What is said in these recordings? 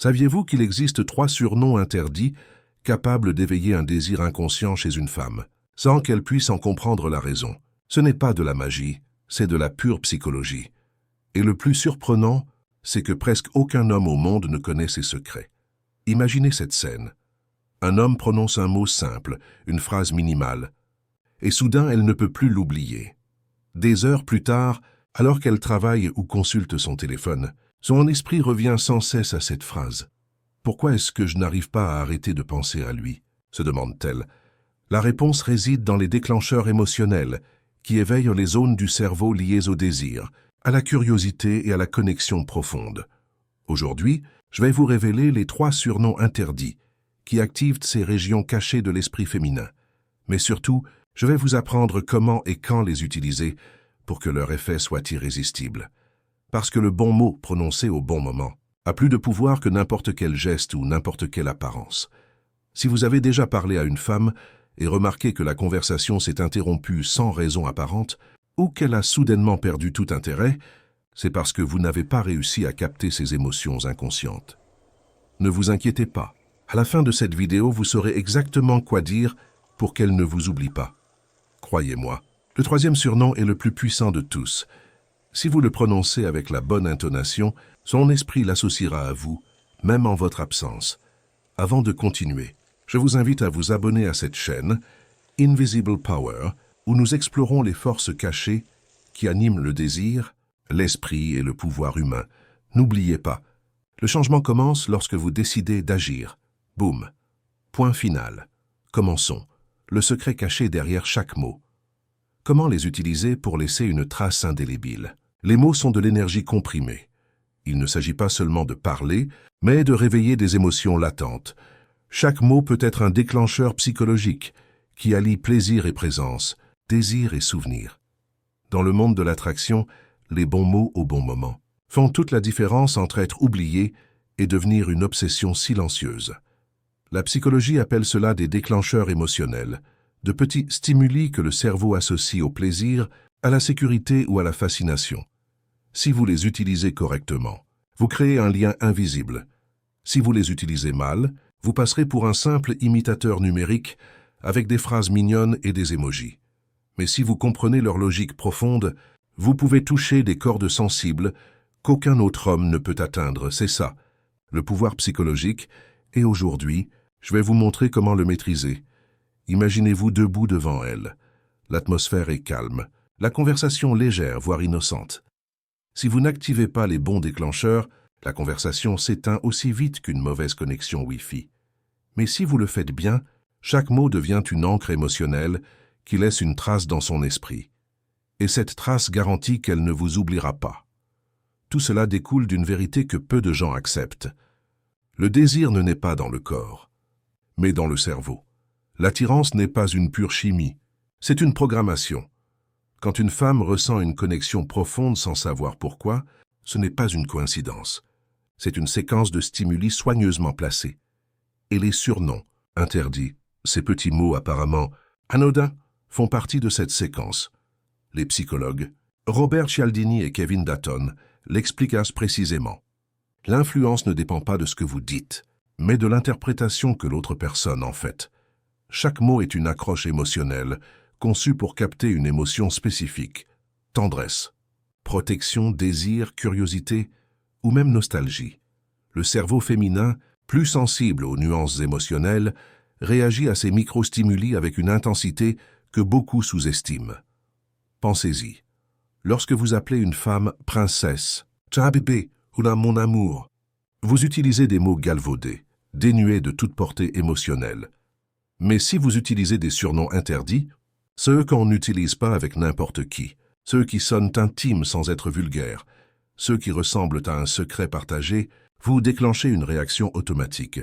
Saviez-vous qu'il existe 3 surnoms interdits capables d'éveiller un désir inconscient chez une femme, sans qu'elle puisse en comprendre la raison? Ce n'est pas de la magie, c'est de la pure psychologie. Et le plus surprenant, c'est que presque aucun homme au monde ne connaît ces secrets. Imaginez cette scène. Un homme prononce un mot simple, une phrase minimale, et soudain elle ne peut plus l'oublier. Des heures plus tard, alors qu'elle travaille ou consulte son téléphone, son esprit revient sans cesse à cette phrase. « Pourquoi est-ce que je n'arrive pas à arrêter de penser à lui ?» se demande-t-elle. La réponse réside dans les déclencheurs émotionnels qui éveillent les zones du cerveau liées au désir, à la curiosité et à la connexion profonde. Aujourd'hui, je vais vous révéler les 3 surnoms interdits qui activent ces régions cachées de l'esprit féminin. Mais surtout, je vais vous apprendre comment et quand les utiliser pour que leur effet soit irrésistible. Parce que le bon mot prononcé au bon moment a plus de pouvoir que n'importe quel geste ou n'importe quelle apparence. Si vous avez déjà parlé à une femme et remarqué que la conversation s'est interrompue sans raison apparente ou qu'elle a soudainement perdu tout intérêt, c'est parce que vous n'avez pas réussi à capter ses émotions inconscientes. Ne vous inquiétez pas. À la fin de cette vidéo, vous saurez exactement quoi dire pour qu'elle ne vous oublie pas. Croyez-moi, le 3e surnom est le plus puissant de tous. Si vous le prononcez avec la bonne intonation, son esprit l'associera à vous, même en votre absence. Avant de continuer, je vous invite à vous abonner à cette chaîne, Invisible Power, où nous explorons les forces cachées qui animent le désir, l'esprit et le pouvoir humain. N'oubliez pas, le changement commence lorsque vous décidez d'agir. Boum. Point final. Commençons. Le secret caché derrière chaque mot. Comment les utiliser pour laisser une trace indélébile? Les mots sont de l'énergie comprimée. Il ne s'agit pas seulement de parler, mais de réveiller des émotions latentes. Chaque mot peut être un déclencheur psychologique qui allie plaisir et présence, désir et souvenir. Dans le monde de l'attraction, les bons mots au bon moment font toute la différence entre être oublié et devenir une obsession silencieuse. La psychologie appelle cela des déclencheurs émotionnels, de petits stimuli que le cerveau associe au plaisir, à la sécurité ou à la fascination. Si vous les utilisez correctement, vous créez un lien invisible. Si vous les utilisez mal, vous passerez pour un simple imitateur numérique avec des phrases mignonnes et des émojis. Mais si vous comprenez leur logique profonde, vous pouvez toucher des cordes sensibles qu'aucun autre homme ne peut atteindre. C'est ça, le pouvoir psychologique, et aujourd'hui, je vais vous montrer comment le maîtriser. Imaginez-vous debout devant elle. L'atmosphère est calme, la conversation légère, voire innocente. Si vous n'activez pas les bons déclencheurs, la conversation s'éteint aussi vite qu'une mauvaise connexion Wi-Fi. Mais si vous le faites bien, chaque mot devient une encre émotionnelle qui laisse une trace dans son esprit. Et cette trace garantit qu'elle ne vous oubliera pas. Tout cela découle d'une vérité que peu de gens acceptent. Le désir ne naît pas dans le corps, mais dans le cerveau. L'attirance n'est pas une pure chimie, c'est une programmation. Quand une femme ressent une connexion profonde sans savoir pourquoi, ce n'est pas une coïncidence. C'est une séquence de stimuli soigneusement placés. Et les surnoms, interdits, ces petits mots apparemment anodins, font partie de cette séquence. Les psychologues, Robert Cialdini et Kevin Datton, l'expliquent précisément. L'influence ne dépend pas de ce que vous dites, mais de l'interprétation que l'autre personne en fait. Chaque mot est une accroche émotionnelle, conçue pour capter une émotion spécifique. Tendresse, protection, désir, curiosité ou même nostalgie. Le cerveau féminin, plus sensible aux nuances émotionnelles, réagit à ces microstimuli avec une intensité que beaucoup sous-estiment. Pensez-y. Lorsque vous appelez une femme « princesse »,« ta bébé » ou « mon amour », vous utilisez des mots galvaudés, dénués de toute portée émotionnelle. Mais si vous utilisez des surnoms interdits, ceux qu'on n'utilise pas avec n'importe qui, ceux qui sonnent intimes sans être vulgaires, ceux qui ressemblent à un secret partagé, vous déclenchez une réaction automatique.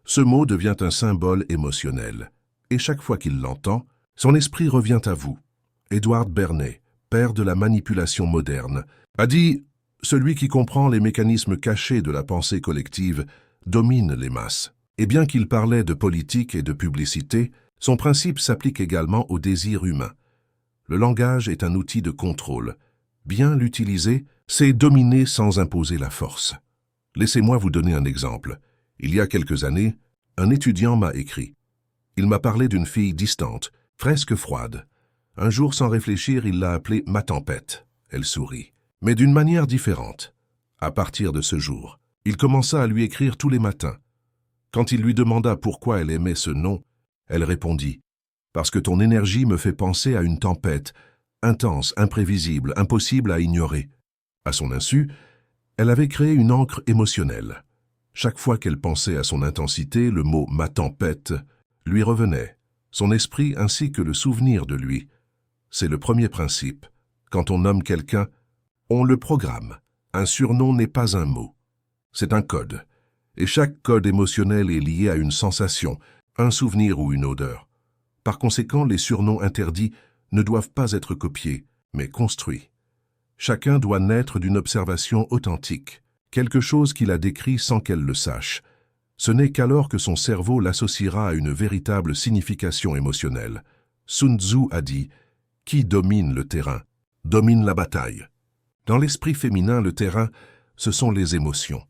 Ce mot devient un symbole émotionnel, et chaque fois qu'il l'entend, son esprit revient à vous. Edward Bernays, père de la manipulation moderne, a dit « Celui qui comprend les mécanismes cachés de la pensée collective domine les masses ». Et bien qu'il parlait de politique et de publicité, son principe s'applique également au désir humain. Le langage est un outil de contrôle. Bien l'utiliser, c'est dominer sans imposer la force. Laissez-moi vous donner un exemple. Il y a quelques années, un étudiant m'a écrit. Il m'a parlé d'une fille distante, presque froide. Un jour, sans réfléchir, il l'a appelée ma tempête. Elle sourit, mais d'une manière différente. À partir de ce jour, il commença à lui écrire tous les matins. Quand il lui demanda pourquoi elle aimait ce nom, elle répondit « Parce que ton énergie me fait penser à une tempête, intense, imprévisible, impossible à ignorer. » À son insu, elle avait créé une ancre émotionnelle. Chaque fois qu'elle pensait à son intensité, le mot « ma tempête » lui revenait, son esprit ainsi que le souvenir de lui. C'est le premier principe. Quand on nomme quelqu'un, on le programme. Un surnom n'est pas un mot. C'est un code. Et chaque code émotionnel est lié à une sensation, un souvenir ou une odeur. Par conséquent, les surnoms interdits ne doivent pas être copiés, mais construits. Chacun doit naître d'une observation authentique, quelque chose qu'il a décrit sans qu'elle le sache. Ce n'est qu'alors que son cerveau l'associera à une véritable signification émotionnelle. Sun Tzu a dit « Qui domine le terrain, domine la bataille ». Dans l'esprit féminin, le terrain, ce sont les émotions.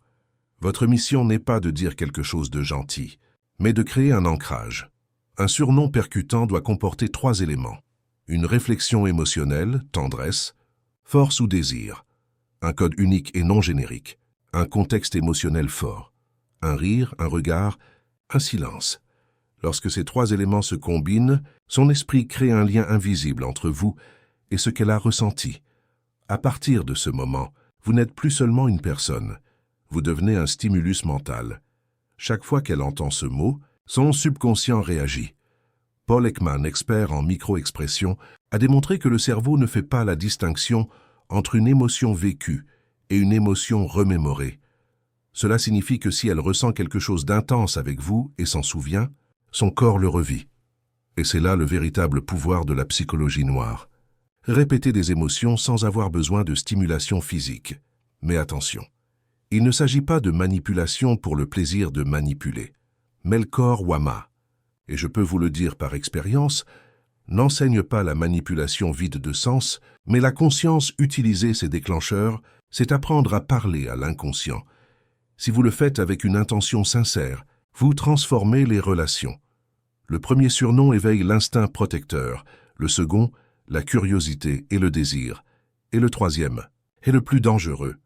Votre mission n'est pas de dire quelque chose de gentil, mais de créer un ancrage. Un surnom percutant doit comporter 3 éléments. Une réflexion émotionnelle, tendresse, force ou désir. Un code unique et non générique. Un contexte émotionnel fort. Un rire, un regard, un silence. Lorsque ces 3 éléments se combinent, son esprit crée un lien invisible entre vous et ce qu'elle a ressenti. À partir de ce moment, vous n'êtes plus seulement une personne. Vous devenez un stimulus mental. Chaque fois qu'elle entend ce mot, son subconscient réagit. Paul Ekman, expert en micro-expression, a démontré que le cerveau ne fait pas la distinction entre une émotion vécue et une émotion remémorée. Cela signifie que si elle ressent quelque chose d'intense avec vous et s'en souvient, son corps le revit. Et c'est là le véritable pouvoir de la psychologie noire. Répéter des émotions sans avoir besoin de stimulation physique. Mais attention, il ne s'agit pas de manipulation pour le plaisir de manipuler. Melchior Wama, et je peux vous le dire par expérience, n'enseigne pas la manipulation vide de sens, mais la conscience utiliser ses déclencheurs, c'est apprendre à parler à l'inconscient. Si vous le faites avec une intention sincère, vous transformez les relations. Le premier surnom éveille l'instinct protecteur, le second, la curiosité et le désir, et le troisième est le plus dangereux.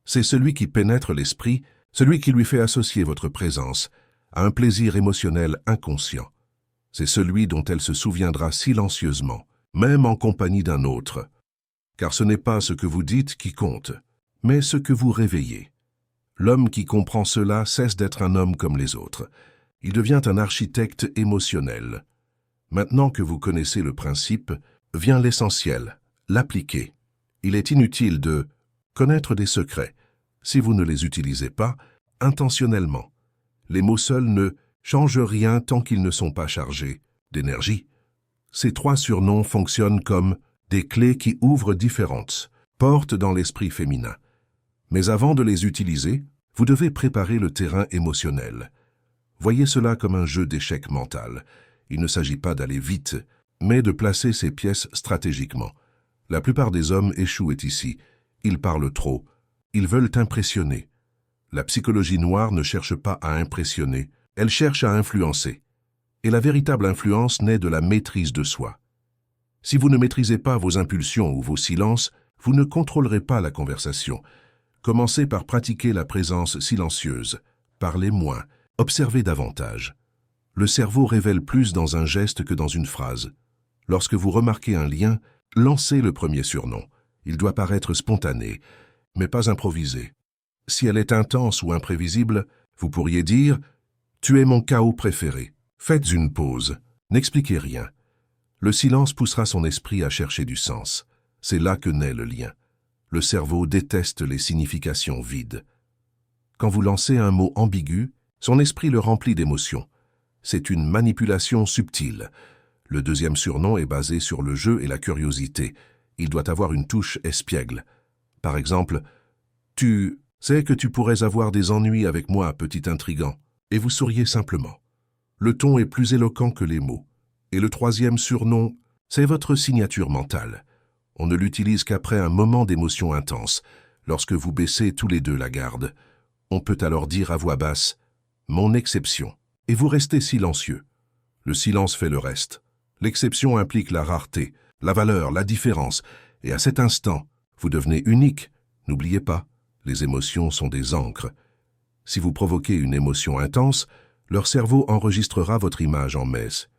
C'est celui qui pénètre l'esprit, celui qui lui fait associer votre présence à un plaisir émotionnel inconscient. C'est celui dont elle se souviendra silencieusement, même en compagnie d'un autre. Car ce n'est pas ce que vous dites qui compte, mais ce que vous réveillez. L'homme qui comprend cela cesse d'être un homme comme les autres. Il devient un architecte émotionnel. Maintenant que vous connaissez le principe, vient l'essentiel, l'appliquer. Il est inutile de connaître des secrets, si vous ne les utilisez pas intentionnellement. Les mots seuls ne changent rien tant qu'ils ne sont pas chargés d'énergie. Ces 3 surnoms fonctionnent comme des clés qui ouvrent différentes portes dans l'esprit féminin. Mais avant de les utiliser, vous devez préparer le terrain émotionnel. Voyez cela comme un jeu d'échecs mental. Il ne s'agit pas d'aller vite, mais de placer ces pièces stratégiquement. La plupart des hommes échouent ici. Ils parlent trop. Ils veulent impressionner. La psychologie noire ne cherche pas à impressionner, elle cherche à influencer. Et la véritable influence naît de la maîtrise de soi. Si vous ne maîtrisez pas vos impulsions ou vos silences, vous ne contrôlerez pas la conversation. Commencez par pratiquer la présence silencieuse. Parlez moins, observez davantage. Le cerveau révèle plus dans un geste que dans une phrase. Lorsque vous remarquez un lien, lancez le premier surnom. Il doit paraître spontané, mais pas improvisé. Si elle est intense ou imprévisible, vous pourriez dire « Tu es mon chaos préféré ». Faites une pause, n'expliquez rien. Le silence poussera son esprit à chercher du sens. C'est là que naît le lien. Le cerveau déteste les significations vides. Quand vous lancez un mot ambigu, son esprit le remplit d'émotions. C'est une manipulation subtile. Le deuxième surnom est basé sur le jeu et la curiosité. Il doit avoir une touche espiègle. Par exemple, « Tu sais que tu pourrais avoir des ennuis avec moi, petit intrigant », et vous souriez simplement. Le ton est plus éloquent que les mots. Et le troisième surnom, c'est votre signature mentale. On ne l'utilise qu'après un moment d'émotion intense, lorsque vous baissez tous les deux la garde. On peut alors dire à voix basse « mon exception » et vous restez silencieux. Le silence fait le reste. L'exception implique la rareté, la valeur, la différence, et à cet instant, vous devenez unique. N'oubliez pas, les émotions sont des encres. Si vous provoquez une émotion intense, leur cerveau enregistrera votre image en messe.